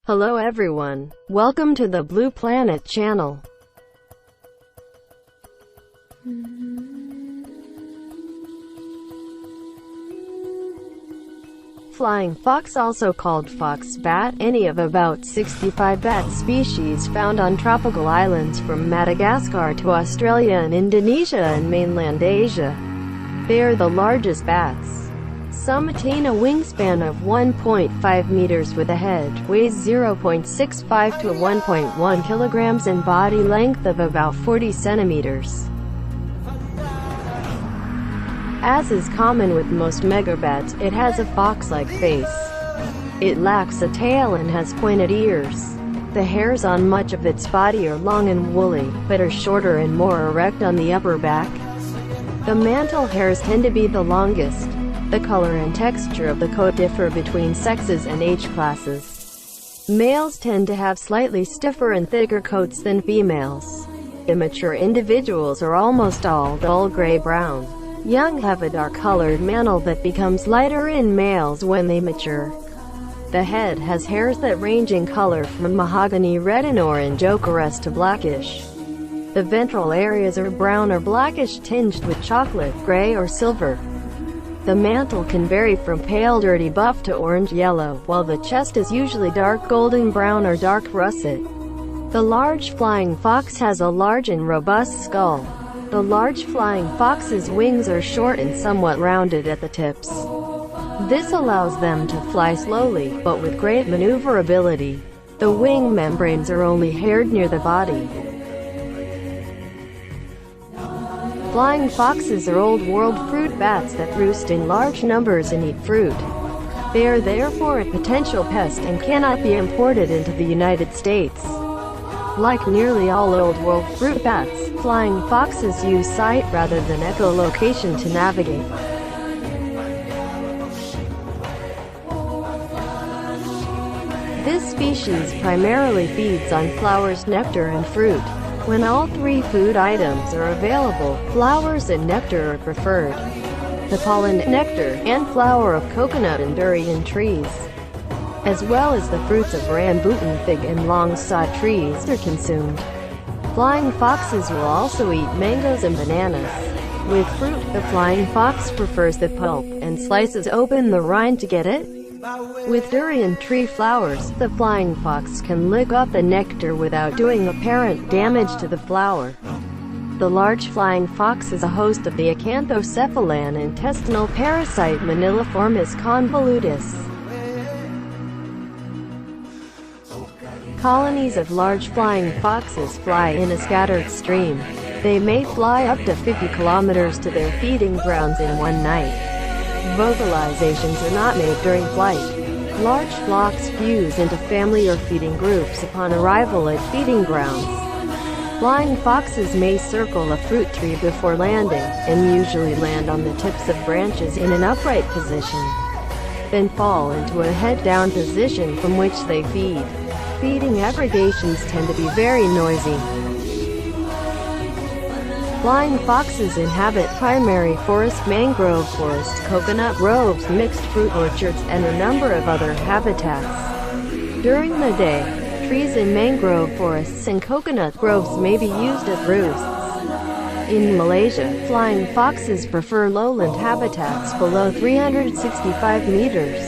Hello everyone, welcome to the Blue Planet channel. Flying fox, also called fox bat, any of about 65 bat species found on tropical islands from Madagascar to Australia and Indonesia and mainland Asia. They are the largest bats. Some attain a wingspan of 1.5 meters with a head, weighs 0.65 to 1.1 kilograms and body length of about 40 centimeters. As is common with most megabats, it has a fox-like face. It lacks a tail and has pointed ears. The hairs on much of its body are long and woolly, but are shorter and more erect on the upper back. The mantle hairs tend to be the longest. The color and texture of the coat differ between sexes and age classes. Males tend to have slightly stiffer and thicker coats than females. Immature individuals are almost all dull gray-brown. Young have a dark-colored mantle that becomes lighter in males when they mature. The head has hairs that range in color from mahogany red and orange ochreous to blackish. The ventral areas are brown or blackish tinged with chocolate, gray or silver. The mantle can vary from pale dirty buff to orange-yellow, while the chest is usually dark golden brown or dark russet. The large flying fox has a large and robust skull. The large flying fox's wings are short and somewhat rounded at the tips. This allows them to fly slowly, but with great maneuverability. The wing membranes are only haired near the body. Flying foxes are old-world fruit bats that roost in large numbers and eat fruit. They are therefore a potential pest and cannot be imported into the United States. Like nearly all old-world fruit bats, flying foxes use sight rather than echolocation to navigate. This species primarily feeds on flowers, nectar, and fruit. When all three food items are available, flowers and nectar are preferred. The pollen, nectar, and flower of coconut and durian trees, as well as the fruits of rambutan, fig, and long-sought trees, are consumed. Flying foxes will also eat mangoes and bananas. With fruit, the flying fox prefers the pulp, and slices open the rind to get it. With durian tree flowers, the flying fox can lick up the nectar without doing apparent damage to the flower. The large flying fox is a host of the acanthocephalan intestinal parasite Maniliformis convolutus. Colonies of large flying foxes fly in a scattered stream. They may fly up to 50 kilometers to their feeding grounds in one night. Vocalizations are not made during flight. Large flocks fuse into family or feeding groups upon arrival at feeding grounds. Flying foxes may circle a fruit tree before landing, and usually land on the tips of branches in an upright position, then fall into a head-down position from which they feed. Feeding aggregations tend to be very noisy. Flying foxes inhabit primary forest, mangrove forest, coconut groves, mixed fruit orchards, and a number of other habitats. During the day, trees in mangrove forests and coconut groves may be used as roosts. In Malaysia, flying foxes prefer lowland habitats below 365 meters.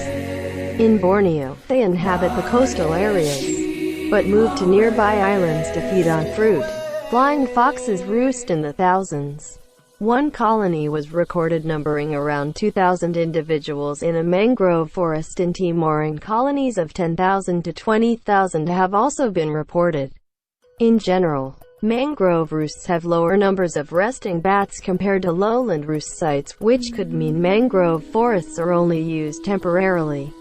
In Borneo, they inhabit the coastal areas, but move to nearby islands to feed on fruit. Flying foxes roost in the thousands. One colony was recorded numbering around 2,000 individuals in a mangrove forest in Timor, and colonies of 10,000 to 20,000 have also been reported. In general, mangrove roosts have lower numbers of resting bats compared to lowland roost sites, which could mean mangrove forests are only used temporarily.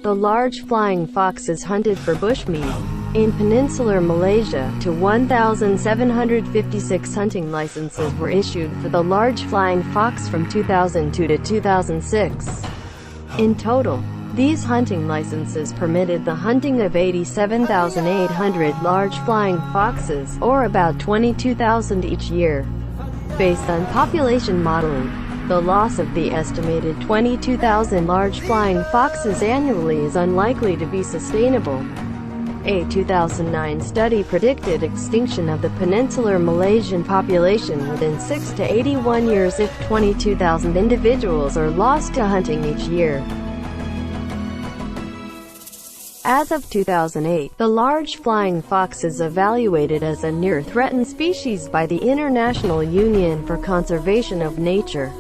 The large flying fox is hunted for bushmeat. In peninsular Malaysia, 1,756 hunting licenses were issued for the large flying fox from 2002 to 2006. In total, these hunting licenses permitted the hunting of 87,800 large flying foxes, or about 22,000 each year. Based on population modeling, The loss of the estimated 22,000 large flying foxes annually is unlikely to be sustainable. A 2009 study predicted extinction of the peninsular Malaysian population within 6 to 81 years if 22,000 individuals are lost to hunting each year. As of 2008, the large flying fox is evaluated as a near-threatened species by the International Union for Conservation of Nature.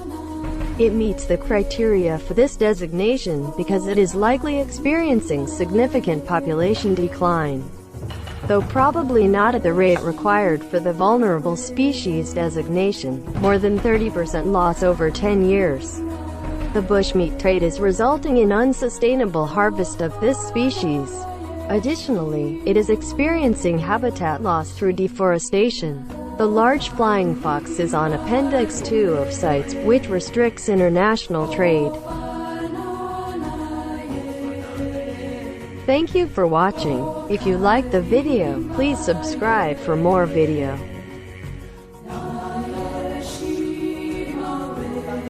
It meets the criteria for this designation because it is likely experiencing significant population decline, though probably not at the rate required for the vulnerable species designation, more than 30% loss over 10 years. The bushmeat trade is resulting in unsustainable harvest of this species. Additionally, it is experiencing habitat loss through deforestation. The large flying fox is on Appendix 2 of CITES, which restricts international trade. Thank you for watching. If you liked the video, please subscribe for more video.